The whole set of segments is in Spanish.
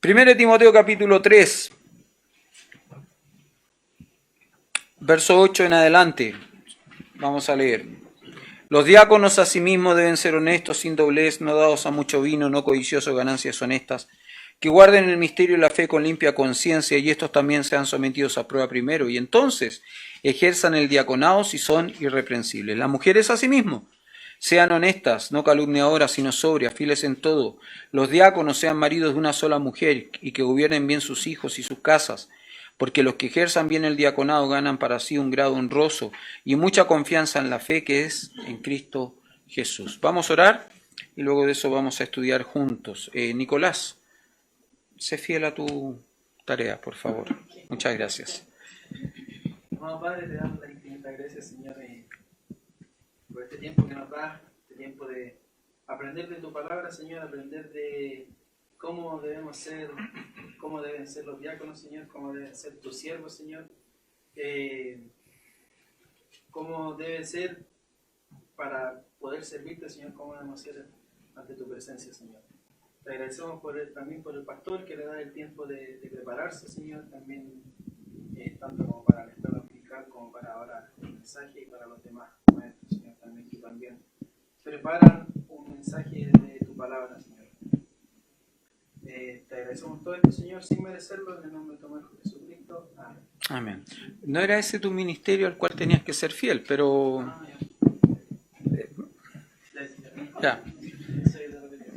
1 Timoteo capítulo 3, verso 8 en adelante. Vamos a leer. Los diáconos asimismo deben ser honestos, sin doblez, no dados a mucho vino, no codiciosos de ganancias honestas, que guarden el misterio de la fe con limpia conciencia, y estos también sean sometidos a prueba primero, y entonces ejerzan el diaconado si son irreprensibles. Las mujeres asimismo sean honestas, no calumniadoras, sino sobrias, fieles en todo. Los diáconos sean maridos de una sola mujer, y que gobiernen bien sus hijos y sus casas, porque los que ejerzan bien el diaconado ganan para sí un grado honroso y mucha confianza en la fe que es en Cristo Jesús. Vamos a orar y luego de eso vamos a estudiar juntos. Nicolás, sé fiel a tu tarea, por favor. Muchas gracias. Amado Padre, te damos la infinita gracia, Señor, por este tiempo que nos das, este tiempo de aprender de tu palabra, Señor, aprender de cómo debemos ser, cómo deben ser los diáconos, Señor, cómo deben ser tus siervos, Señor, cómo debe ser para poder servirte, Señor, cómo debemos ser ante tu presencia, Señor. Te agradecemos también por el pastor que le da el tiempo de prepararse, Señor, también tanto como para el estado dominical como para ahora el mensaje y para los demás maestros, Señor, también que también preparan un mensaje de tu palabra, Señor. Te agradecemos todo esto, Señor, sin merecerlo, en el nombre de tu Hijo Jesucristo. Amén. Amén. No era ese tu ministerio al cual tenías que ser fiel, pero... Ya.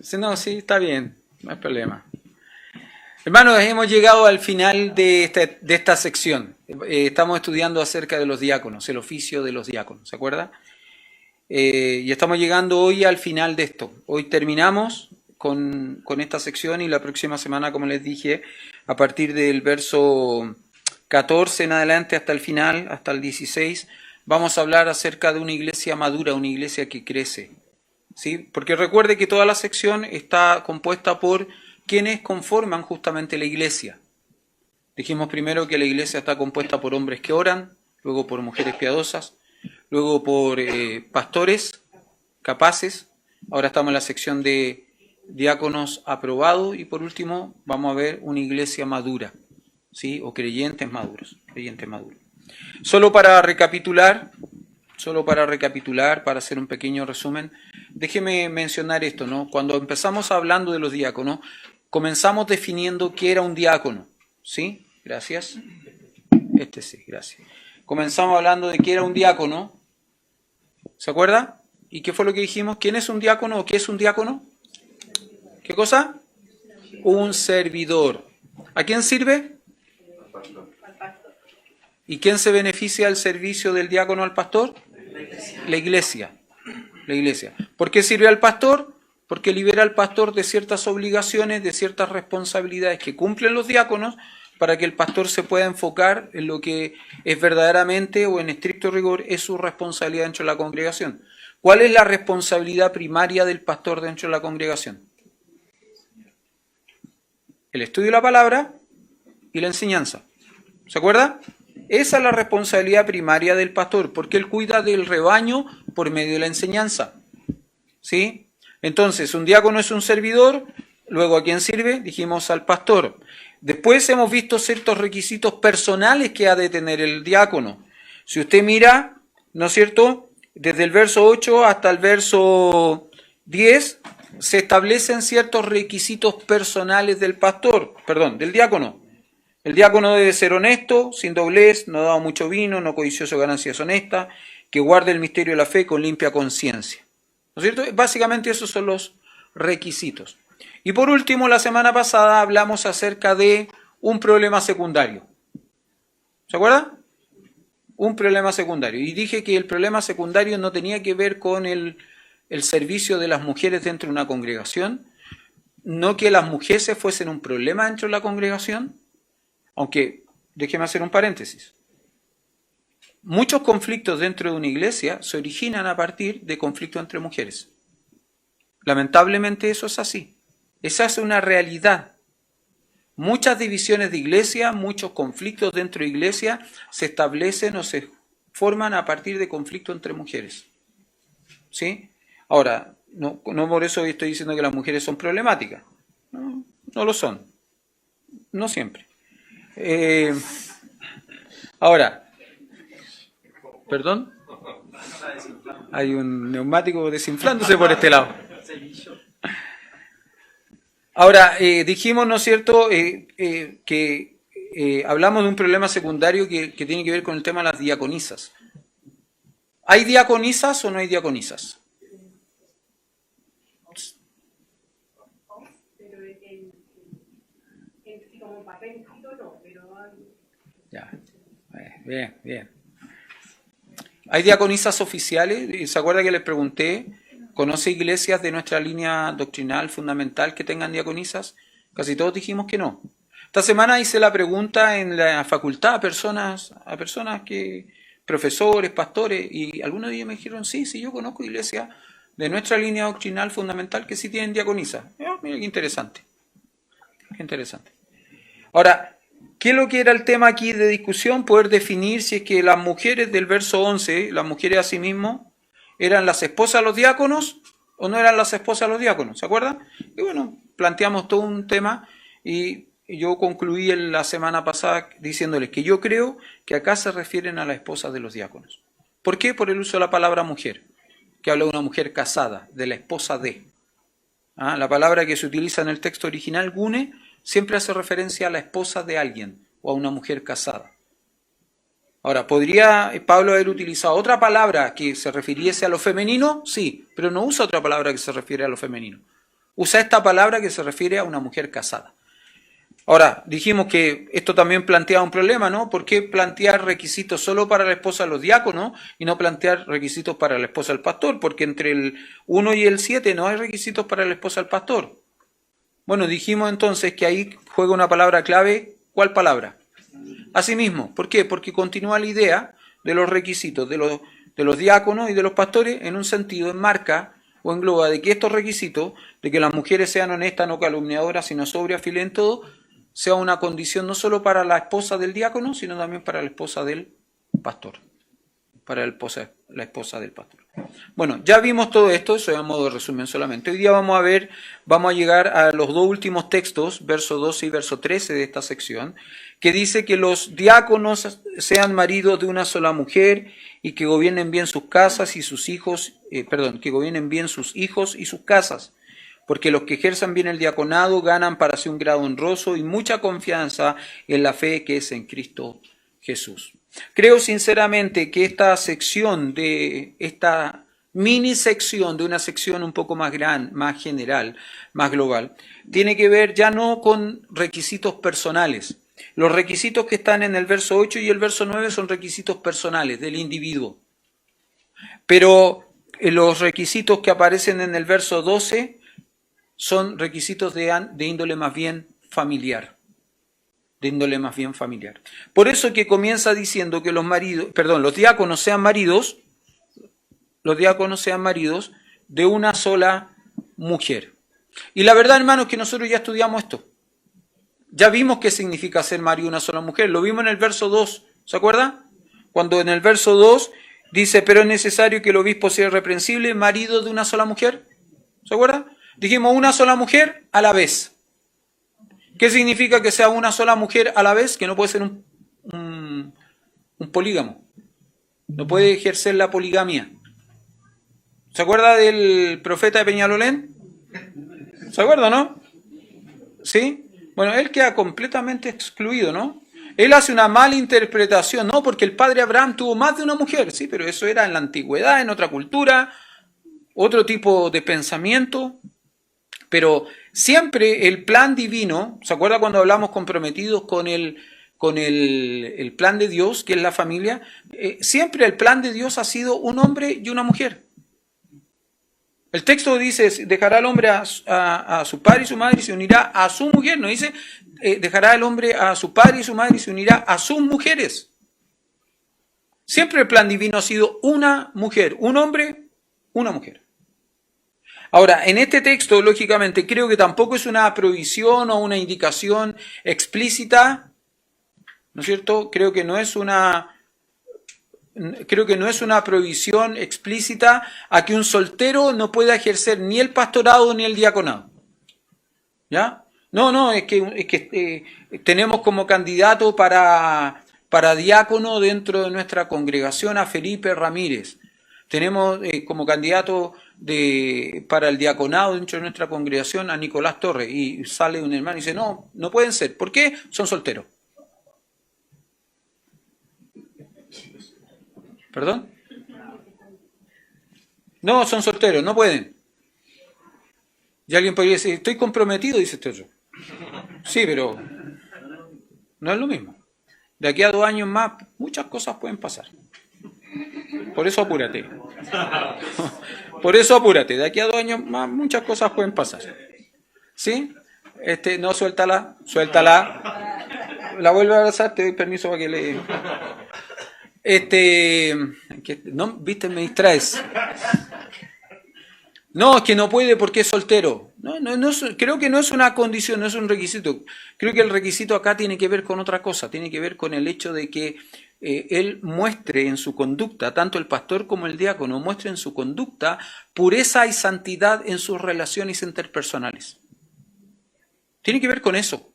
Si no, sí, está bien, no hay problema. Hermanos, hemos llegado al final de esta sección. Estamos estudiando acerca de los diáconos, el oficio de los diáconos, ¿se acuerda? Y estamos llegando hoy al final de esto. Hoy terminamos con esta sección y la próxima semana, como les dije, a partir del verso 14 en adelante hasta el final, hasta el 16, vamos a hablar acerca de una iglesia madura, una iglesia que crece. ¿Sí? Porque recuerde que toda la sección está compuesta por quienes conforman justamente la iglesia. Dijimos primero que la iglesia está compuesta por hombres que oran, luego por mujeres piadosas, luego por pastores capaces. Ahora estamos en la sección de diáconos aprobados y por último vamos a ver una iglesia madura, ¿sí? O creyentes maduros, Solo para recapitular, para hacer un pequeño resumen, déjeme mencionar esto, ¿no? Cuando empezamos hablando de los diáconos, comenzamos definiendo qué era un diácono, ¿sí? Gracias. Sí, gracias. Comenzamos hablando de qué era un diácono, ¿se acuerda? ¿Y qué fue lo que dijimos? ¿Quién es un diácono o qué es un diácono? ¿Qué cosa? Un servidor. ¿A quién sirve? ¿Y quién se beneficia del servicio del diácono al pastor? La iglesia. La iglesia. ¿Por qué sirve al pastor? Porque libera al pastor de ciertas obligaciones, de ciertas responsabilidades que cumplen los diáconos para que el pastor se pueda enfocar en lo que es verdaderamente o en estricto rigor es su responsabilidad dentro de la congregación. ¿Cuál es la responsabilidad primaria del pastor dentro de la congregación? El estudio de la palabra y la enseñanza. ¿Se acuerda? Esa es la responsabilidad primaria del pastor, porque él cuida del rebaño por medio de la enseñanza. ¿Sí? Entonces, un diácono es un servidor, luego ¿a quién sirve? Dijimos al pastor. Después hemos visto ciertos requisitos personales que ha de tener el diácono. Si usted mira, ¿no es cierto? Desde el verso 8 hasta el verso 10, se establecen ciertos requisitos personales del diácono. El diácono debe ser honesto, sin doblez, no dado mucho vino, no codicioso de ganancias honestas, que guarde el misterio de la fe con limpia conciencia. ¿No es cierto? Básicamente esos son los requisitos. Y por último, la semana pasada hablamos acerca de un problema secundario. ¿Se acuerda? Un problema secundario. Y dije que el problema secundario no tenía que ver con el servicio de las mujeres dentro de una congregación, no que las mujeres fuesen un problema dentro de la congregación, aunque déjeme hacer un paréntesis. Muchos conflictos dentro de una iglesia se originan a partir de conflictos entre mujeres. Lamentablemente eso es así. Esa es una realidad. Muchas divisiones de iglesia, muchos conflictos dentro de iglesia se establecen o se forman a partir de conflictos entre mujeres. ¿Sí? Ahora, no por eso estoy diciendo que las mujeres son problemáticas. No lo son. No siempre. Ahora, perdón, hay un neumático desinflándose por este lado. Ahora, dijimos, ¿no es cierto?, que hablamos de un problema secundario que tiene que ver con el tema de las diaconisas. ¿Hay diaconisas o no hay diaconisas? Ya, bien, bien. ¿Hay diaconisas oficiales? ¿Se acuerda que les pregunté? ¿Conoce iglesias de nuestra línea doctrinal fundamental que tengan diaconisas? Casi todos dijimos que no. Esta semana hice la pregunta en la facultad a personas que, profesores, pastores, y algunos de ellos me dijeron, sí, yo conozco iglesias de nuestra línea doctrinal fundamental que sí tienen diaconisas. Mira qué interesante. Qué interesante. Ahora, ¿qué es lo que era el tema aquí de discusión? Poder definir si es que las mujeres del verso 11, las mujeres asimismo, eran las esposas de los diáconos o no eran las esposas de los diáconos, ¿se acuerdan? Y bueno, planteamos todo un tema y yo concluí en la semana pasada diciéndoles que yo creo que acá se refieren a las esposas de los diáconos. ¿Por qué? Por el uso de la palabra mujer, que habla de una mujer casada, de la esposa de. La palabra que se utiliza en el texto original, gune, siempre hace referencia a la esposa de alguien o a una mujer casada. Ahora, ¿podría Pablo haber utilizado otra palabra que se refiriese a lo femenino? Sí, pero no usa otra palabra que se refiere a lo femenino. Usa esta palabra que se refiere a una mujer casada. Ahora, dijimos que esto también plantea un problema, ¿no? ¿Por qué plantear requisitos solo para la esposa de los diáconos y no plantear requisitos para la esposa del pastor? Porque entre el 1 y el 7 no hay requisitos para la esposa del pastor. Bueno, dijimos entonces que ahí juega una palabra clave. ¿Cuál palabra? Asimismo. ¿Por qué? Porque continúa la idea de los requisitos de los diáconos y de los pastores en un sentido, enmarca o engloba de que estos requisitos, de que las mujeres sean honestas, no calumniadoras, sino sobrias, fieles en todo, sea una condición no solo para la esposa del diácono, sino también para la esposa del pastor. Para la esposa del pastor. Bueno, ya vimos todo esto, eso es a modo de resumen solamente. Hoy día vamos a llegar a los dos últimos textos, verso 12 y verso 13 de esta sección, que dice que los diáconos sean maridos de una sola mujer y que gobiernen bien sus casas y sus hijos, que gobiernen bien sus hijos y sus casas, porque los que ejerzan bien el diaconado ganan para sí un grado honroso y mucha confianza en la fe que es en Cristo Jesús. Creo sinceramente que esta mini sección de una sección un poco más grande, más general, más global, tiene que ver ya no con requisitos personales. Los requisitos que están en el verso 8 y el verso 9 son requisitos personales del individuo. Pero los requisitos que aparecen en el verso 12 son requisitos de índole más bien familiar. Por eso que comienza diciendo que los diáconos sean maridos de una sola mujer. Y la verdad, hermanos, que nosotros ya estudiamos esto. Ya vimos qué significa ser marido de una sola mujer. Lo vimos en el verso 2, ¿se acuerda? Cuando en el verso 2 dice, pero es necesario que el obispo sea irreprensible, marido de una sola mujer. ¿Se acuerda? Dijimos una sola mujer a la vez. ¿Qué significa que sea una sola mujer a la vez? Que no puede ser un polígamo. No puede ejercer la poligamia. ¿Se acuerda del profeta de Peñalolén? ¿Se acuerda, no? ¿Sí? Bueno, él queda completamente excluido, ¿no? Él hace una mala interpretación, ¿no? Porque el padre Abraham tuvo más de una mujer, sí, pero eso era en la antigüedad, en otra cultura, otro tipo de pensamiento. Pero siempre el plan divino, ¿se acuerda cuando hablamos comprometidos con el plan de Dios, que es la familia? Siempre el plan de Dios ha sido un hombre y una mujer. El texto dice, dejará el hombre a su padre y su madre y se unirá a su mujer. No dice, dejará el hombre a su padre y su madre y se unirá a sus mujeres. Siempre el plan divino ha sido una mujer, un hombre, una mujer. Ahora, en este texto, lógicamente, creo que tampoco es una prohibición o una indicación explícita, ¿no es cierto? Creo que no es una prohibición explícita a que un soltero no pueda ejercer ni el pastorado ni el diaconado. ¿Ya? No, es que tenemos como candidato para diácono dentro de nuestra congregación a Felipe Ramírez. Tenemos como candidato para el diaconado dentro de nuestra congregación a Nicolás Torres. Y sale un hermano y dice, no pueden ser. ¿Por qué? Son solteros. ¿Perdón? No, son solteros, no pueden. Y alguien podría decir, estoy comprometido, dice este otro. Sí, pero no es lo mismo. De aquí a 2 años más, muchas cosas pueden pasar. Por eso apúrate. Por eso apúrate. De aquí a 2 años más, muchas cosas pueden pasar. ¿Sí? No, suéltala. La vuelvo a abrazar, te doy permiso para que le... no, viste, me distraes. No, es que no puede porque es soltero. No, creo que no es una condición, no es un requisito. Creo que el requisito acá tiene que ver con otra cosa, tiene que ver con el hecho de que él muestre en su conducta, tanto el pastor como el diácono, muestre en su conducta pureza y santidad en sus relaciones interpersonales. Tiene que ver con eso.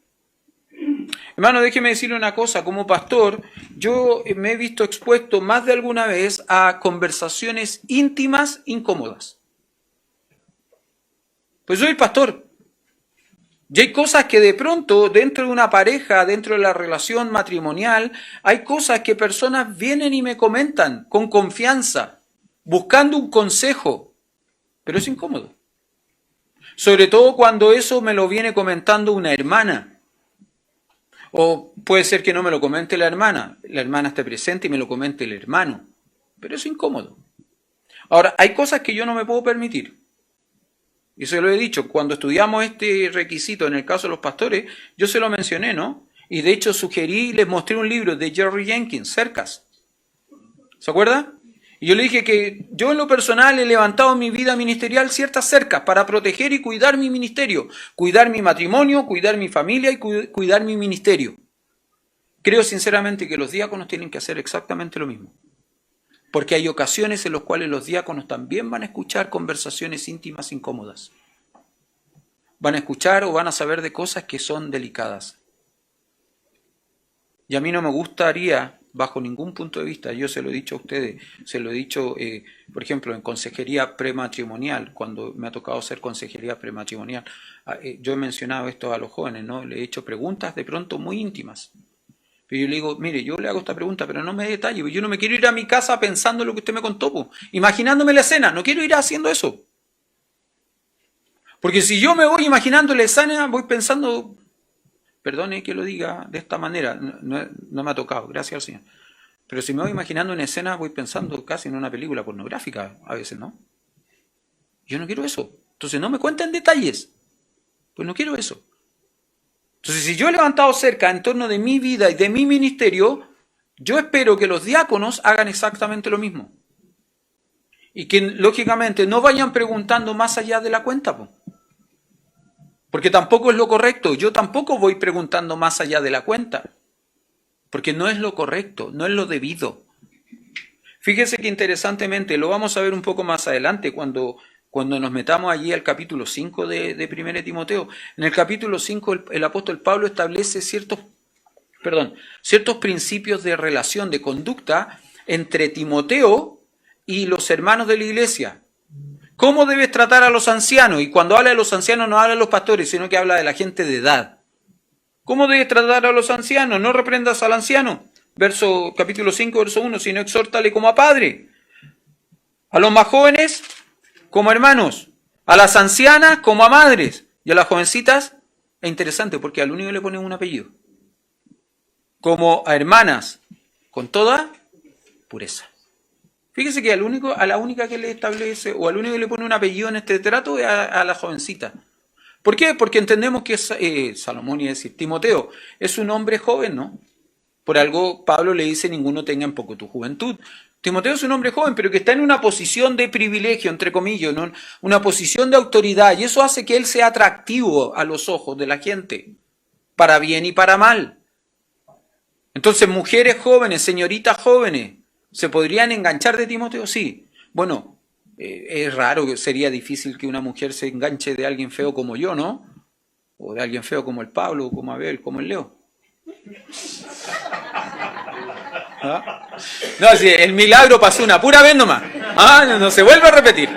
Hermano, déjeme decirle una cosa, como pastor, yo me he visto expuesto más de alguna vez a conversaciones íntimas incómodas. Pues soy pastor. Y hay cosas que de pronto, dentro de una pareja, dentro de la relación matrimonial, hay cosas que personas vienen y me comentan con confianza, buscando un consejo, pero es incómodo. Sobre todo cuando eso me lo viene comentando una hermana. O puede ser que no me lo comente la hermana esté presente y me lo comente el hermano, pero es incómodo. Ahora, hay cosas que yo no me puedo permitir. Y se lo he dicho, cuando estudiamos este requisito en el caso de los pastores, yo se lo mencioné, ¿no? Y de hecho sugerí, les mostré un libro de Jerry Jenkins, Cercas. ¿Se acuerda? Y yo le dije que yo en lo personal he levantado en mi vida ministerial ciertas cercas para proteger y cuidar mi ministerio, cuidar mi matrimonio, cuidar mi familia y cuidar mi ministerio. Creo sinceramente que los diáconos tienen que hacer exactamente lo mismo. Porque hay ocasiones en las cuales los diáconos también van a escuchar conversaciones íntimas incómodas. Van a escuchar o van a saber de cosas que son delicadas. Y a mí no me gustaría, bajo ningún punto de vista, yo se lo he dicho a ustedes, se lo he dicho, por ejemplo, en consejería prematrimonial, cuando me ha tocado hacer consejería prematrimonial, yo he mencionado esto a los jóvenes, ¿no? Le he hecho preguntas de pronto muy íntimas. Pero yo le digo, mire, yo le hago esta pregunta, pero no me detalle, yo no me quiero ir a mi casa pensando lo que usted me contó, po, imaginándome la escena, no quiero ir haciendo eso. Porque si yo me voy imaginando la escena, voy pensando, perdone que lo diga de esta manera, no me ha tocado, gracias al Señor. Pero si me voy imaginando una escena, voy pensando casi en una película pornográfica a veces, ¿no? Yo no quiero eso. Entonces no me cuenten detalles, pues no quiero eso. Entonces, si yo he levantado cerca en torno de mi vida y de mi ministerio, yo espero que los diáconos hagan exactamente lo mismo. Y que, lógicamente, no vayan preguntando más allá de la cuenta, po. Porque tampoco es lo correcto. Yo tampoco voy preguntando más allá de la cuenta. Porque no es lo correcto, no es lo debido. Fíjese que interesantemente, lo vamos a ver un poco más adelante cuando nos metamos allí al capítulo 5 de 1 Timoteo. En el capítulo 5 el apóstol Pablo establece ciertos principios de relación, de conducta entre Timoteo y los hermanos de la iglesia. ¿Cómo debes tratar a los ancianos? Y cuando habla de los ancianos no habla de los pastores, sino que habla de la gente de edad. ¿Cómo debes tratar a los ancianos? No reprendas al anciano. Capítulo 5, verso 1, sino exhórtale como a padre. A los más jóvenes como hermanos, a las ancianas como a madres, y a las jovencitas, es interesante porque al único le ponen un apellido, como a hermanas, con toda pureza. Fíjese que a la única que le establece, o al único que le pone un apellido en este trato es a la jovencita. ¿Por qué? Porque entendemos que Salomón, iba a decir, Timoteo, es un hombre joven, ¿no? Por algo Pablo le dice, ninguno tenga en poco tu juventud. Timoteo es un hombre joven, pero que está en una posición de privilegio, entre comillas, ¿no? Una posición de autoridad, y eso hace que él sea atractivo a los ojos de la gente, para bien y para mal. Entonces, mujeres jóvenes, señoritas jóvenes, ¿se podrían enganchar de Timoteo? Sí. Bueno, es raro, sería difícil que una mujer se enganche de alguien feo como yo, ¿no? O de alguien feo como el Pablo, o como Abel, como el Leo. ¿Ah? No, si el milagro pasó una pura vez nomás. No se vuelve a repetir.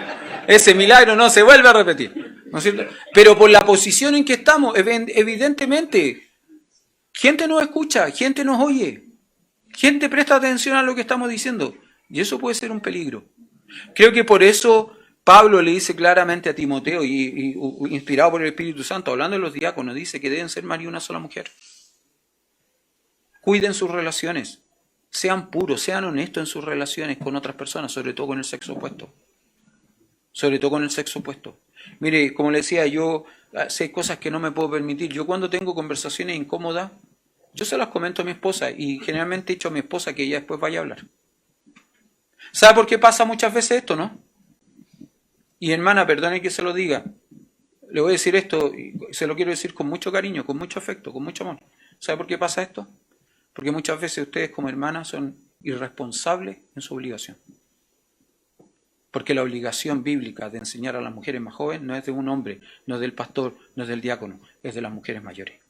Ese milagro no se vuelve a repetir. ¿No es cierto? Pero por la posición en que estamos, evidentemente, gente nos escucha, gente nos oye, gente presta atención a lo que estamos diciendo. Y eso puede ser un peligro. Creo que por eso Pablo le dice claramente a Timoteo, y inspirado por el Espíritu Santo, hablando de los diáconos, dice que deben ser más de una sola mujer. Cuiden sus relaciones. Sean puros, sean honestos en sus relaciones con otras personas, sobre todo con el sexo opuesto. Sobre todo con el sexo opuesto. Mire, como le decía, yo sé cosas que no me puedo permitir. Yo cuando tengo conversaciones incómodas, yo se las comento a mi esposa y generalmente he dicho a mi esposa que ella después vaya a hablar. ¿Sabe por qué pasa muchas veces esto, no? Y hermana, perdone que se lo diga. Le voy a decir esto, y se lo quiero decir con mucho cariño, con mucho afecto, con mucho amor. ¿Sabe por qué pasa esto? Porque muchas veces ustedes como hermanas son irresponsables en su obligación. Porque la obligación bíblica de enseñar a las mujeres más jóvenes no es de un hombre, no es del pastor, no es del diácono, es de las mujeres mayores.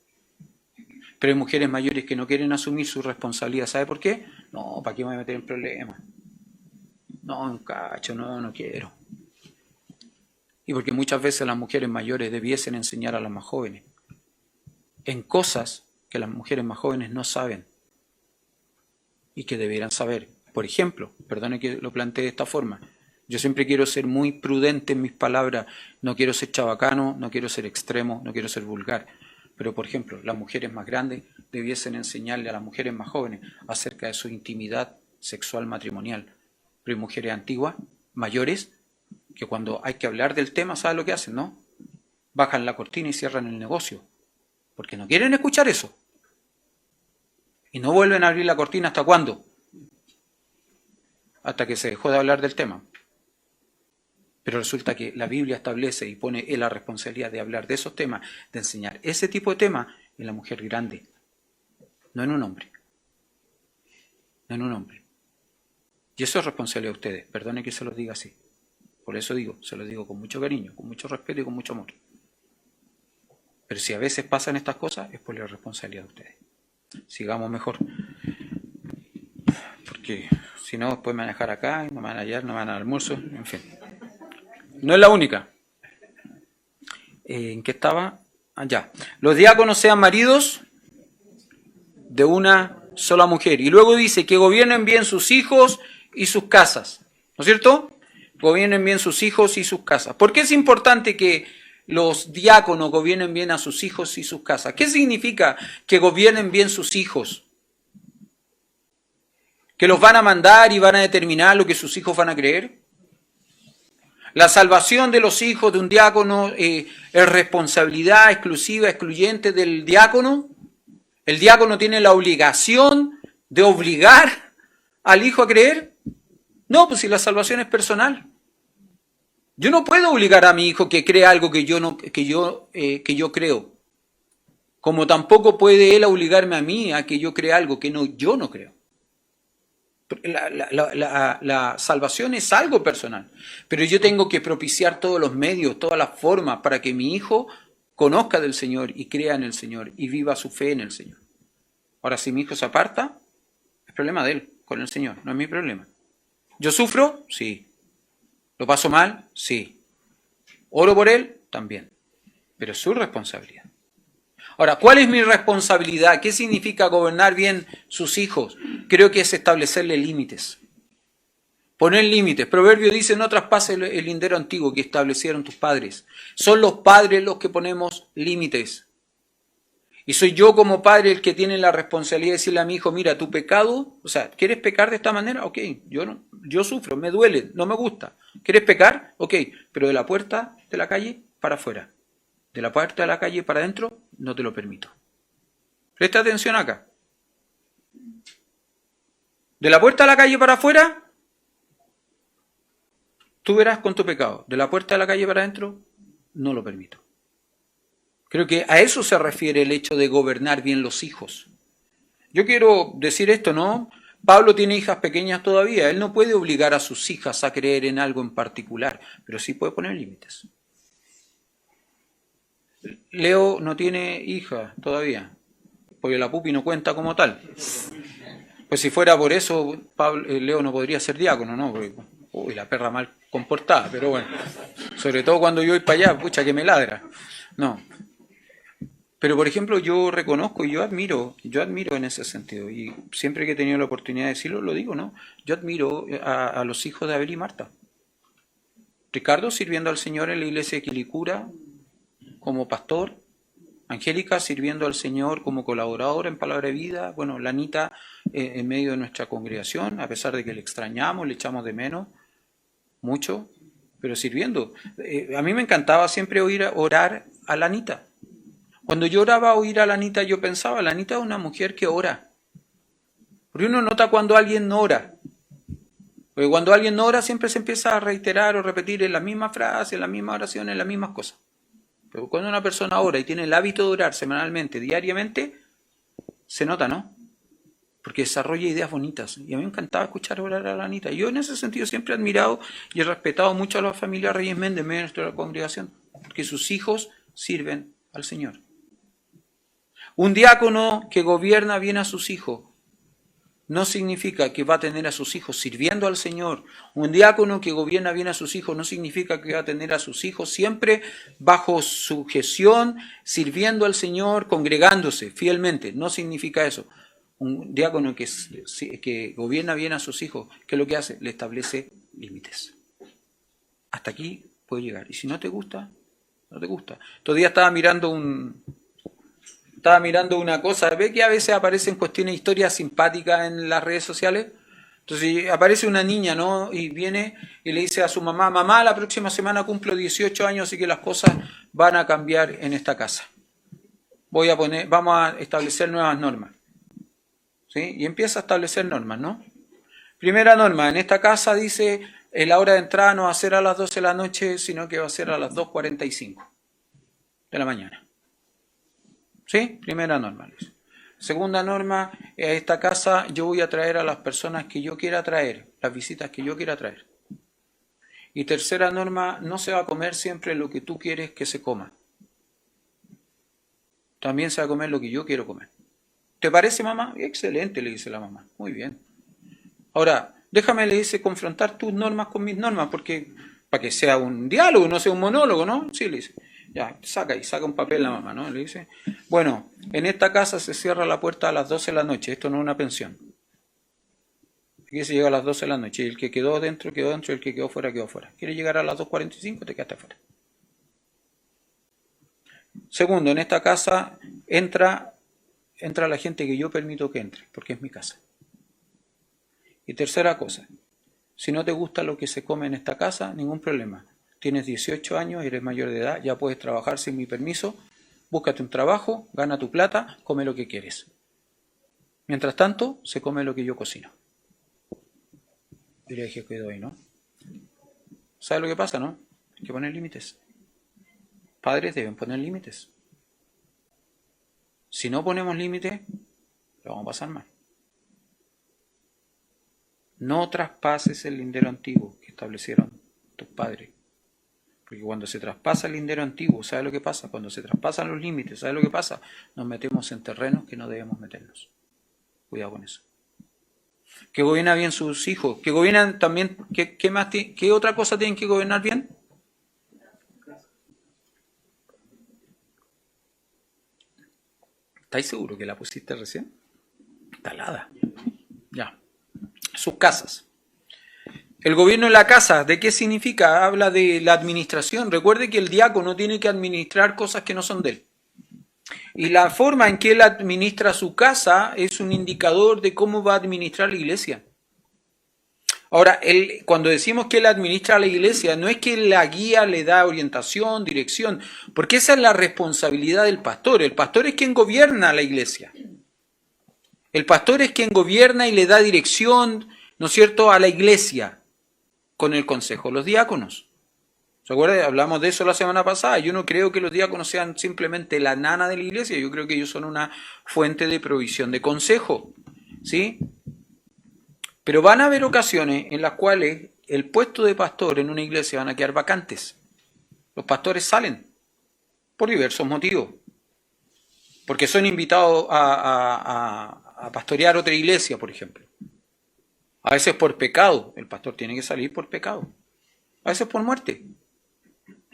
Pero hay mujeres mayores que no quieren asumir su responsabilidad. ¿Sabe por qué? No, ¿para qué me voy a meter en problemas? No, un cacho, no quiero. Y porque muchas veces las mujeres mayores debiesen enseñar a las más jóvenes en cosas que las mujeres más jóvenes no saben y que debieran saber. Por ejemplo, perdone que lo plantee de esta forma, yo siempre quiero ser muy prudente en mis palabras, no quiero ser chabacano, no quiero ser extremo, no quiero ser vulgar, pero por ejemplo, las mujeres más grandes debiesen enseñarle a las mujeres más jóvenes acerca de su intimidad sexual matrimonial. Pero hay mujeres antiguas, mayores, que cuando hay que hablar del tema, ¿saben lo que hacen, no? Bajan la cortina y cierran el negocio, porque no quieren escuchar eso. Y no vuelven a abrir la cortina ¿hasta cuándo? Hasta que se dejó de hablar del tema. Pero resulta que la Biblia establece y pone la responsabilidad de hablar de esos temas, de enseñar ese tipo de temas en la mujer grande, no en un hombre. No en un hombre. Y eso es responsabilidad de ustedes. Perdone que se los diga así. Por eso digo, se los digo con mucho cariño, con mucho respeto y con mucho amor. Pero si a veces pasan estas cosas, es por la responsabilidad de ustedes. Sigamos mejor. Porque si no, después me van a dejar acá, no me van a hallar, no me van a dar almuerzo, en fin. No es la única. ¿En qué estaba? Ya. Los diáconos sean maridos de una sola mujer. Y luego dice que gobiernen bien sus hijos y sus casas. ¿No es cierto? Gobiernen bien sus hijos y sus casas. ¿Por qué es importante que los diáconos gobiernen bien a sus hijos y sus casas? ¿Qué significa que gobiernen bien sus hijos? ¿Que los van a mandar y van a determinar lo que sus hijos van a creer? La salvación de los hijos de un diácono es responsabilidad exclusiva, excluyente del diácono. ¿El diácono tiene la obligación de obligar al hijo a creer? No, pues si la salvación es personal. Yo no puedo obligar a mi hijo que crea algo que yo creo. Como tampoco puede él obligarme a mí a que yo crea algo que yo no creo. La salvación es algo personal, pero yo tengo que propiciar todos los medios, todas las formas para que mi hijo conozca del Señor y crea en el Señor y viva su fe en el Señor. Ahora, si mi hijo se aparta, es problema de él con el Señor, no es mi problema. ¿Yo sufro? Sí. ¿Lo paso mal? Sí. ¿Oro por él? También. Pero es su responsabilidad. Ahora, ¿cuál es mi responsabilidad? ¿Qué significa gobernar bien sus hijos? Creo que es establecerle límites. Poner límites. Proverbio dice, no traspases el lindero antiguo que establecieron tus padres. Son los padres los que ponemos límites. Y soy yo como padre el que tiene la responsabilidad de decirle a mi hijo, mira, tu pecado, o sea, ¿quieres pecar de esta manera? Ok, yo sufro, me duele, no me gusta. ¿Quieres pecar? Ok, pero de la puerta de la calle para afuera. De la puerta de la calle para adentro, no te lo permito. Presta atención acá. De la puerta de la calle para afuera, tú verás con tu pecado. De la puerta de la calle para adentro, no lo permito. Creo que a eso se refiere el hecho de gobernar bien los hijos. Yo quiero decir esto, ¿no? Pablo tiene hijas pequeñas todavía. Él no puede obligar a sus hijas a creer en algo en particular, pero sí puede poner límites. Leo no tiene hija todavía, porque la pupi no cuenta como tal. Pues si fuera por eso, Leo no podría ser diácono, ¿no? Porque, uy, la perra mal comportada, pero bueno. Sobre todo cuando yo voy para allá, pucha que me ladra. No. Pero por ejemplo, yo reconozco y yo admiro en ese sentido, y siempre que he tenido la oportunidad de decirlo, lo digo, ¿no? Yo admiro a los hijos de Abel y Marta. Ricardo sirviendo al Señor en la iglesia de Quilicura como pastor, Angélica sirviendo al Señor como colaboradora en Palabra de Vida, bueno, Lanita en medio de nuestra congregación, a pesar de que le extrañamos, le echamos de menos, mucho, pero sirviendo. A mí me encantaba siempre orar a Lanita. Cuando yo oraba a oír a Lanita, yo pensaba, Lanita es una mujer que ora. Porque uno nota cuando alguien no ora. Porque cuando alguien no ora siempre se empieza a reiterar o repetir en la misma frase, en la misma oración, en las mismas cosas. Pero cuando una persona ora y tiene el hábito de orar semanalmente, diariamente, se nota, ¿no? Porque desarrolla ideas bonitas. Y a mí me encantaba escuchar orar a Lanita. Yo en ese sentido siempre he admirado y he respetado mucho a la familia Reyes Méndez en medio de nuestra congregación. Porque sus hijos sirven al Señor. Un diácono que gobierna bien a sus hijos no significa que va a tener a sus hijos sirviendo al Señor. Un diácono que gobierna bien a sus hijos no significa que va a tener a sus hijos siempre bajo sujeción, sirviendo al Señor, congregándose fielmente. No significa eso. Un diácono que gobierna bien a sus hijos, ¿qué es lo que hace? Le establece límites. Hasta aquí puede llegar. Y si no te gusta, no te gusta. Todavía estaba mirando una cosa, ve que a veces aparecen cuestiones, historias simpáticas en las redes sociales. Entonces aparece una niña, ¿no? Y viene y le dice a su mamá, mamá, la próxima semana cumplo 18 años, así que las cosas van a cambiar en esta casa. Vamos a establecer nuevas normas. ¿Sí? Y empieza a establecer normas, ¿no? Primera norma, en esta casa dice, la hora de entrada no va a ser a las 12 de la noche, sino que va a ser a las 2:45 de la mañana. ¿Sí? Primera norma. Segunda norma, a esta casa yo voy a traer a las personas que yo quiera traer, las visitas que yo quiera traer. Y tercera norma, no se va a comer siempre lo que tú quieres que se coma. También se va a comer lo que yo quiero comer. ¿Te parece, mamá? Excelente, le dice la mamá. Muy bien. Ahora, déjame, le dice, confrontar tus normas con mis normas, porque para que sea un diálogo, no sea un monólogo, ¿no? Sí, le dice. Ya, saca un papel la mamá, ¿no? Le dice, bueno, en esta casa se cierra la puerta a las 12 de la noche, esto no es una pensión. Aquí se llega a las 12 de la noche, y el que quedó dentro, el que quedó fuera, quedó fuera. ¿Quieres llegar a las 2:45? Te quedaste fuera. Segundo, en esta casa entra la gente que yo permito que entre, porque es mi casa. Y tercera cosa, si no te gusta lo que se come en esta casa, ningún problema. Tienes 18 años, eres mayor de edad, ya puedes trabajar sin mi permiso, búscate un trabajo, gana tu plata, come lo que quieres. Mientras tanto, se come lo que yo cocino. Y le dije, quedó ahí, ¿no? ¿Sabes lo que pasa, no? Hay que poner límites. Padres deben poner límites. Si no ponemos límites, lo vamos a pasar mal. No traspases el lindero antiguo que establecieron tus padres. Porque cuando se traspasa el lindero antiguo, ¿sabes lo que pasa? Cuando se traspasan los límites, ¿sabes lo que pasa? Nos metemos en terrenos que no debemos meternos. Cuidado con eso. Que gobierna bien sus hijos, que gobiernan también, ¿qué otra cosa tienen que gobernar bien? ¿Estáis seguros que la pusiste recién? Talada. Ya. Sus casas. El gobierno de la casa, ¿de qué significa? Habla de la administración. Recuerde que el diácono tiene que administrar cosas que no son de él. Y la forma en que él administra su casa es un indicador de cómo va a administrar la iglesia. Ahora, cuando decimos que él administra la iglesia, no es que la guía le da orientación, dirección, porque esa es la responsabilidad del pastor. El pastor es quien gobierna la iglesia. El pastor es quien gobierna y le da dirección, ¿no es cierto?, a la iglesia con el consejo. Los diáconos. ¿Se acuerdan? Hablamos de eso la semana pasada. Yo no creo que los diáconos sean simplemente la nana de la iglesia. Yo creo que ellos son una fuente de provisión de consejo. ¿Sí? Pero van a haber ocasiones en las cuales el puesto de pastor en una iglesia van a quedar vacantes. Los pastores salen. por diversos motivos. Porque son invitados a pastorear otra iglesia, por ejemplo. A veces por pecado, el pastor tiene que salir por pecado. A veces por muerte.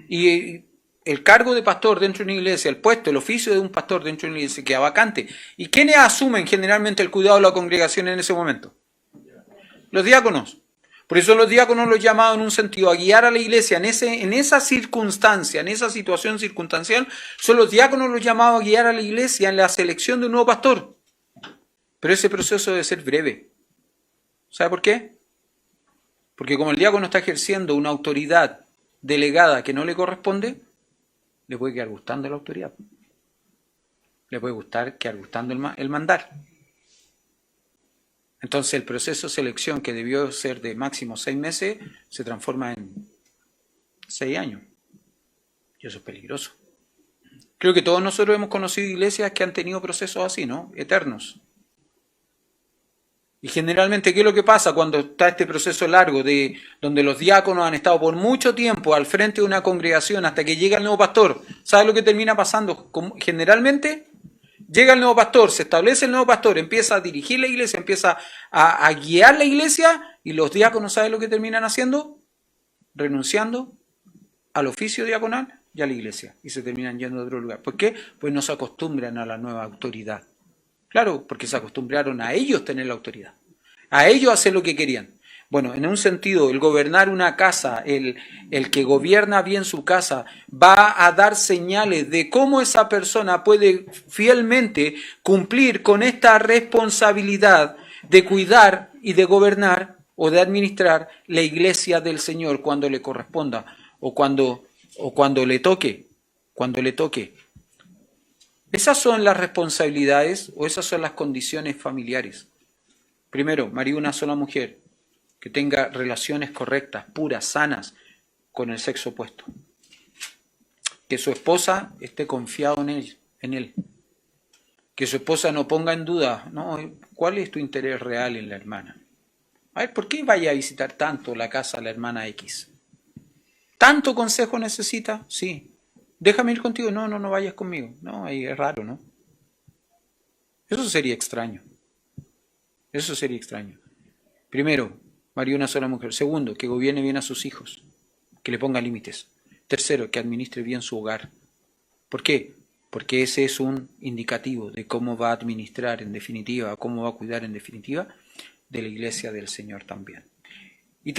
Y el cargo de pastor dentro de una iglesia, el puesto, el oficio de un pastor dentro de una iglesia queda vacante. ¿Y quiénes asumen generalmente el cuidado de la congregación en ese momento? Los diáconos. Por eso los diáconos los llamados en un sentido a guiar a la iglesia en esa circunstancia, en esa situación circunstancial, son los diáconos los llamados a guiar a la iglesia en la selección de un nuevo pastor. Pero ese proceso debe ser breve. ¿Sabe por qué? Porque como el diácono está ejerciendo una autoridad delegada que no le corresponde, le puede quedar gustando la autoridad. Le puede quedar gustando el mandar. Entonces el proceso de selección que debió ser de máximo 6 meses se transforma en 6 años. Y eso es peligroso. Creo que todos nosotros hemos conocido iglesias que han tenido procesos así, ¿no? Eternos. Y generalmente, ¿qué es lo que pasa cuando está este proceso largo de donde los diáconos han estado por mucho tiempo al frente de una congregación hasta que llega el nuevo pastor? ¿Sabe lo que termina pasando? Generalmente llega el nuevo pastor, se establece el nuevo pastor, empieza a dirigir la iglesia, empieza a guiar la iglesia, y los diáconos, ¿saben lo que terminan haciendo? Renunciando al oficio diaconal y a la iglesia, y se terminan yendo a otro lugar. ¿Por qué? Pues no se acostumbran a la nueva autoridad. Claro, porque se acostumbraron a ellos tener la autoridad, a ellos hacer lo que querían. Bueno, en un sentido, el gobernar una casa, el que gobierna bien su casa, va a dar señales de cómo esa persona puede fielmente cumplir con esta responsabilidad de cuidar y de gobernar o de administrar la iglesia del Señor cuando le corresponda o cuando le toque, Esas son las responsabilidades o esas son las condiciones familiares. Primero, marido una sola mujer, que tenga relaciones correctas, puras, sanas, con el sexo opuesto. Que su esposa esté confiado en él. Que su esposa no ponga en duda, ¿no? ¿Cuál es tu interés real en la hermana? A ver, ¿por qué vaya a visitar tanto la casa de la hermana X? ¿Tanto consejo necesita? Sí. Déjame ir contigo. No vayas conmigo. No, ahí es raro, ¿no? Eso sería extraño. Primero, marido una sola mujer. Segundo, que gobierne bien a sus hijos, que le ponga límites. Tercero, que administre bien su hogar. ¿Por qué? Porque ese es un indicativo de cómo va a administrar en definitiva, cómo va a cuidar en definitiva de la iglesia del Señor también. Y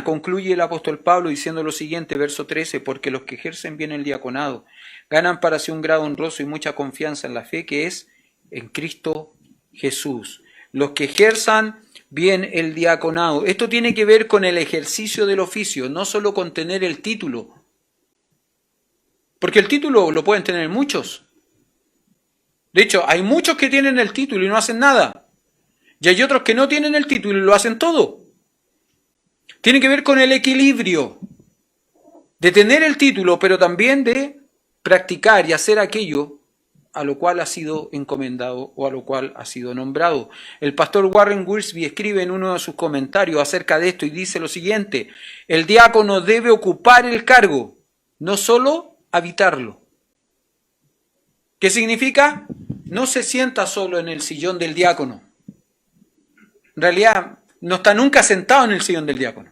concluye el apóstol Pablo diciendo lo siguiente, verso 13, porque los que ejercen bien el diaconado ganan para sí un grado honroso y mucha confianza en la fe que es en Cristo Jesús. Los que ejerzan bien el diaconado. Esto tiene que ver con el ejercicio del oficio, no solo con tener el título. Porque el título lo pueden tener muchos. De hecho, hay muchos que tienen el título y no hacen nada. Y hay otros que no tienen el título y lo hacen todo. Tiene que ver con el equilibrio de tener el título, pero también de practicar y hacer aquello a lo cual ha sido encomendado o a lo cual ha sido nombrado. El pastor Warren Wiersbe escribe en uno de sus comentarios acerca de esto y dice lo siguiente: el diácono debe ocupar el cargo, no solo habitarlo. ¿Qué significa? No se sienta solo en el sillón del diácono. En realidad, no está nunca sentado en el sillón del diácono.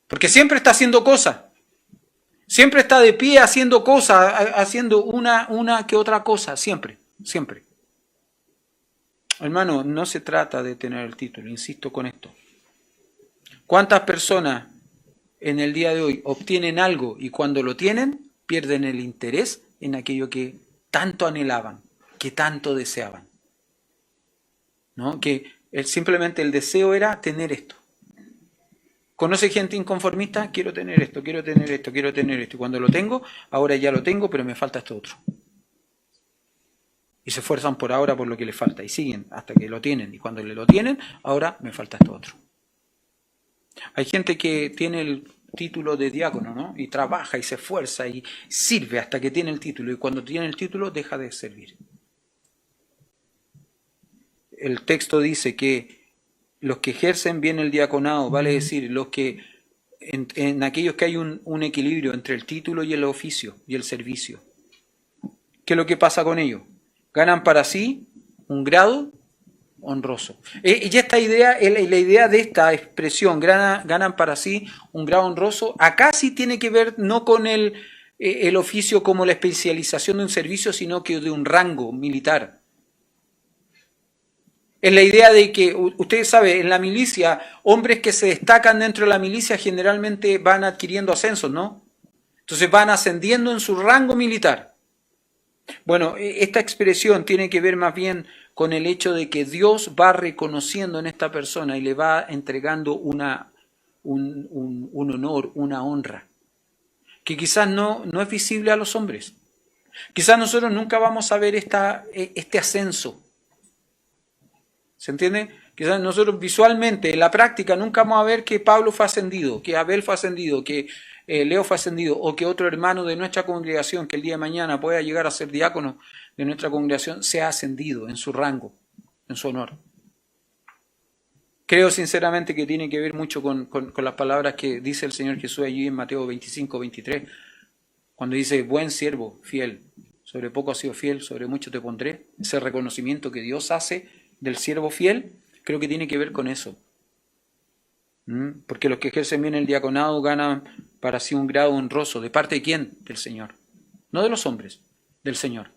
Porque siempre está haciendo cosas. Siempre está de pie haciendo cosas, haciendo una que otra cosa, siempre. Hermano, no se trata de tener el título, insisto con esto. ¿Cuántas personas en el día de hoy obtienen algo y cuando lo tienen pierden el interés en aquello que tanto anhelaban, que tanto deseaban? ¿No? Que simplemente el deseo era tener esto. ¿Conoce gente inconformista? Quiero tener esto. Y cuando lo tengo, ahora ya lo tengo, pero me falta esto otro. Y se esfuerzan por ahora por lo que les falta. Y siguen hasta que lo tienen. Y cuando lo tienen, ahora me falta esto otro. Hay gente que tiene el título de diácono, ¿no? Y trabaja y se esfuerza y sirve hasta que tiene el título. Y cuando tiene el título, deja de servir. El texto dice que los que ejercen bien el diaconado, vale decir, los que en aquellos que hay un equilibrio entre el título y el oficio y el servicio. ¿Qué es lo que pasa con ellos? Ganan para sí un grado honroso. Y esta idea, la idea de esta expresión, ganan para sí un grado honroso, acá sí tiene que ver no con el oficio como la especialización de un servicio, sino que de un rango militar. Es la idea de que, ustedes saben, en la milicia, hombres que se destacan dentro de la milicia generalmente van adquiriendo ascensos, ¿no? Entonces van ascendiendo en su rango militar. Bueno, esta expresión tiene que ver más bien con el hecho de que Dios va reconociendo en esta persona y le va entregando un honor, una honra, que quizás no es visible a los hombres. Quizás nosotros nunca vamos a ver este ascenso. ¿Se entiende? Quizás nosotros visualmente, en la práctica, nunca vamos a ver que Pablo fue ascendido, que Abel fue ascendido, que Leo fue ascendido, o que otro hermano de nuestra congregación, que el día de mañana pueda llegar a ser diácono de nuestra congregación, sea ascendido en su rango, en su honor. Creo sinceramente que tiene que ver mucho con las palabras que dice el Señor Jesús allí en Mateo 25, 23, cuando dice, buen siervo, fiel, sobre poco has sido fiel, sobre mucho te pondré. Ese reconocimiento que Dios hace del siervo fiel, creo que tiene que ver con eso. Porque los que ejercen bien el diaconado ganan para sí un grado honroso. ¿De parte de quién? Del Señor. No de los hombres, del Señor.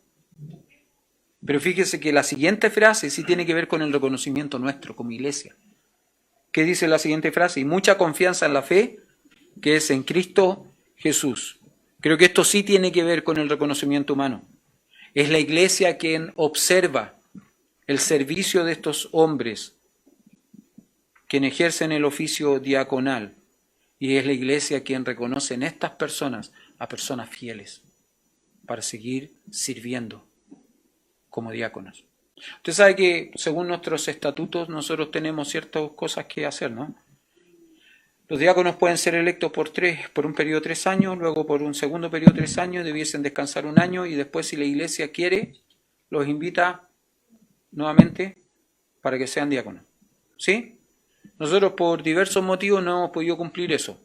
Pero fíjese que la siguiente frase sí tiene que ver con el reconocimiento nuestro como iglesia. ¿Qué dice la siguiente frase? Y mucha confianza en la fe, que es en Cristo Jesús. Creo que esto sí tiene que ver con el reconocimiento humano. Es la iglesia quien observa el servicio de estos hombres, quien ejercen el oficio diaconal, y es la iglesia quien reconoce en estas personas a personas fieles para seguir sirviendo como diáconos. Usted sabe que según nuestros estatutos nosotros tenemos ciertas cosas que hacer, ¿no? Los diáconos pueden ser electos por un periodo de 3 años, luego por un segundo periodo de 3 años, debiesen descansar 1 año y después, si la iglesia quiere, los invita nuevamente para que sean diáconos. ¿Sí? Nosotros por diversos motivos no hemos podido cumplir eso.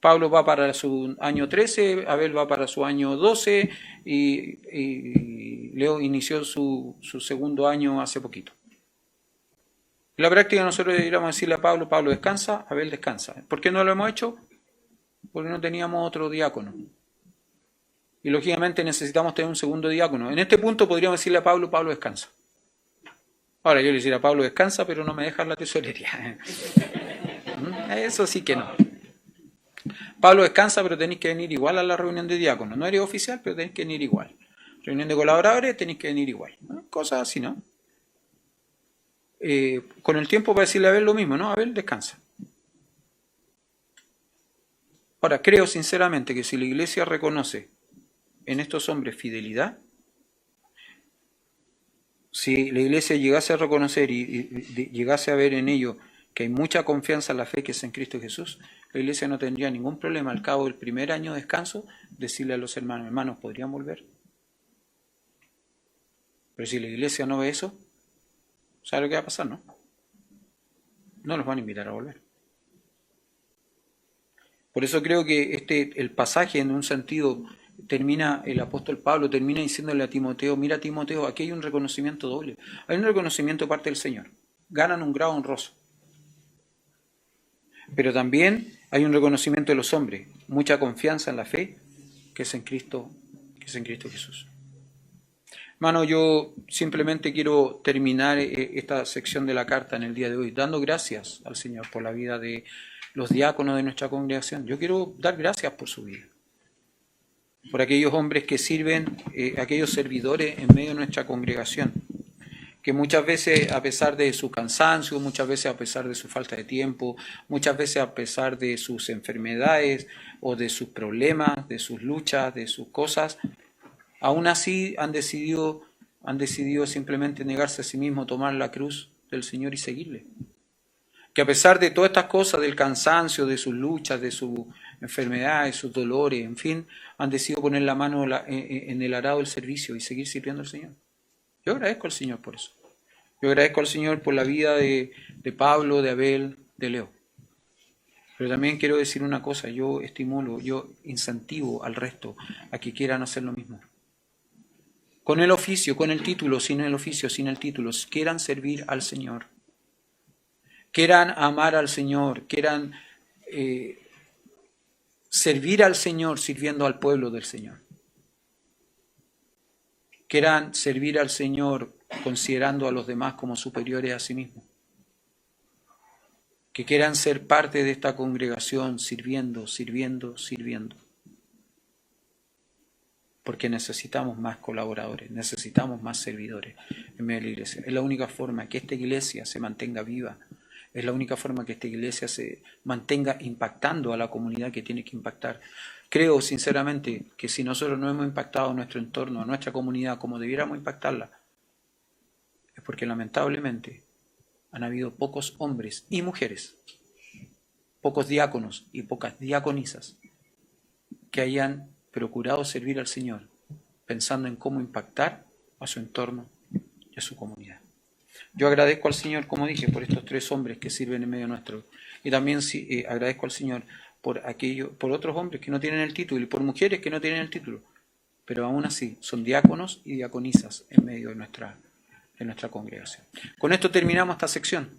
Pablo va para su año 13, Abel va para su año 12 y Leo inició su segundo año hace poquito. En la práctica nosotros deberíamos decirle a Pablo, Pablo descansa, Abel descansa. ¿Por qué no lo hemos hecho? Porque no teníamos otro diácono. Y lógicamente necesitamos tener un segundo diácono. En este punto podríamos decirle a Pablo, Pablo descansa. Ahora yo le diría a Pablo descansa, pero no me dejas la tesorería. Eso sí que no. Pablo descansa, pero tenéis que venir igual a la reunión de diáconos. No eres oficial, pero tenéis que venir igual. Reunión de colaboradores, tenéis que venir igual. Cosas así, ¿no? Con el tiempo va a decirle a Abel lo mismo, ¿no? Abel descansa. Ahora, creo sinceramente que si la iglesia reconoce en estos hombres fidelidad, si la iglesia llegase a reconocer y llegase a ver en ello que hay mucha confianza en la fe que es en Cristo Jesús, la iglesia no tendría ningún problema al cabo del primer año de descanso decirle a los hermanos, ¿podrían volver? Pero si la iglesia no ve eso, ¿sabe lo que va a pasar, no? No los van a invitar a volver. Por eso creo que el pasaje en un sentido termina, el apóstol Pablo termina diciéndole a Timoteo, mira Timoteo, aquí hay un reconocimiento doble. Hay un reconocimiento de parte del Señor. Ganan un grado honroso. Pero también hay un reconocimiento de los hombres, mucha confianza en la fe que es en Cristo Jesús. Hermano, yo simplemente quiero terminar esta sección de la carta en el día de hoy, dando gracias al Señor por la vida de los diáconos de nuestra congregación. Yo quiero dar gracias por su vida, por aquellos hombres que sirven, aquellos servidores en medio de nuestra congregación, que muchas veces a pesar de su cansancio, muchas veces a pesar de su falta de tiempo, muchas veces a pesar de sus enfermedades o de sus problemas, de sus luchas, de sus cosas, aún así han decidido simplemente negarse a sí mismos, tomar la cruz del Señor y seguirle. Que a pesar de todas estas cosas, del cansancio, de sus luchas, de sus enfermedades, sus dolores, en fin, han decidido poner la mano en el arado del servicio y seguir sirviendo al Señor. Yo agradezco al Señor por eso. Yo agradezco al Señor por la vida de Pablo, de Abel, de Leo. Pero también quiero decir una cosa, yo estimulo, yo incentivo al resto a que quieran hacer lo mismo. Con el oficio, con el título, sin el oficio, sin el título, quieran servir al Señor. Quieran amar al Señor, quieran servir al Señor sirviendo al pueblo del Señor. Quieran servir al Señor considerando a los demás como superiores a sí mismos. Que quieran ser parte de esta congregación sirviendo. Porque necesitamos más colaboradores, necesitamos más servidores en medio de la iglesia. Es la única forma que esta iglesia se mantenga viva. Es la única forma que esta iglesia se mantenga impactando a la comunidad que tiene que impactar. Creo sinceramente que si nosotros no hemos impactado a nuestro entorno, a nuestra comunidad como debiéramos impactarla, es porque lamentablemente han habido pocos hombres y mujeres, pocos diáconos y pocas diaconisas que hayan procurado servir al Señor pensando en cómo impactar a su entorno y a su comunidad. Yo agradezco al Señor, como dije, por estos 3 hombres que sirven en medio nuestro. Y también agradezco al Señor por otros hombres que no tienen el título y por mujeres que no tienen el título. Pero aún así son diáconos y diaconisas en medio de nuestra congregación. Con esto terminamos esta sección,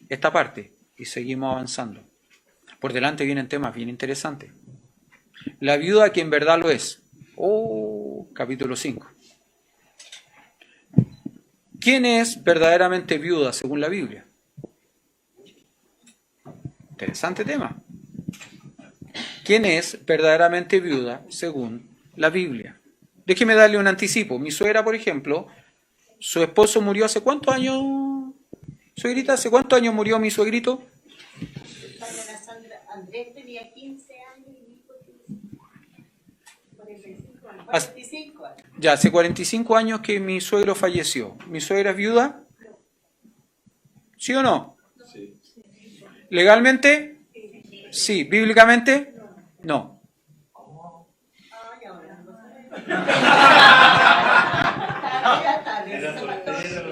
esta parte, y seguimos avanzando. Por delante vienen temas bien interesantes. La viuda que en verdad lo es. Capítulo 5. ¿Quién es verdaderamente viuda según la Biblia? Interesante tema. ¿Quién es verdaderamente viuda según la Biblia? Déjeme darle un anticipo. Mi suegra, por ejemplo, su esposo murió ¿hace cuántos años? Suegrita, ¿hace cuántos años murió mi suegrito? Andrés tenía 15 años y mi hijo 45 años. 45 años. Ya, hace 45 años que mi suegro falleció. ¿Mi suegra es viuda? ¿Sí o no? Sí. ¿Legalmente? Sí. ¿Bíblicamente? No. Ay, ahora no Era soltero,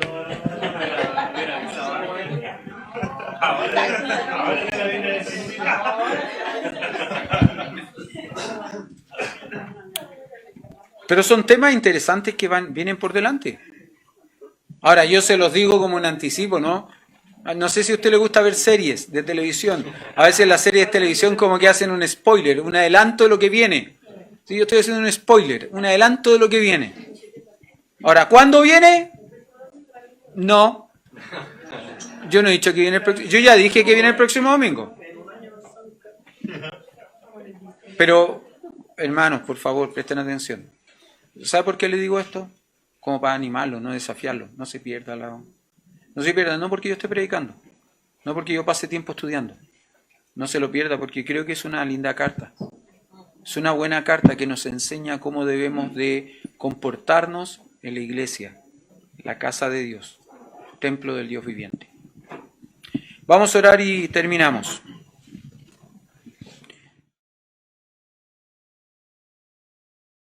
Pero son temas interesantes que vienen por delante. Ahora, yo se los digo como un anticipo, ¿no? No sé si a usted le gusta ver series de televisión. A veces las series de televisión como que hacen un spoiler, un adelanto de lo que viene. Sí, yo estoy haciendo un spoiler, un adelanto de lo que viene. Ahora, ¿cuándo viene? No. Yo no he dicho que viene el próximo. Yo ya dije que viene el próximo domingo. Pero, hermanos, por favor, presten atención. ¿Sabe por qué le digo esto? Como para animarlo, no desafiarlo. No se pierda no porque yo esté predicando, no porque yo pase tiempo estudiando. No se lo pierda porque creo que es una linda carta. Es una buena carta que nos enseña cómo debemos de comportarnos en la iglesia, la casa de Dios, templo del Dios viviente. Vamos a orar y terminamos.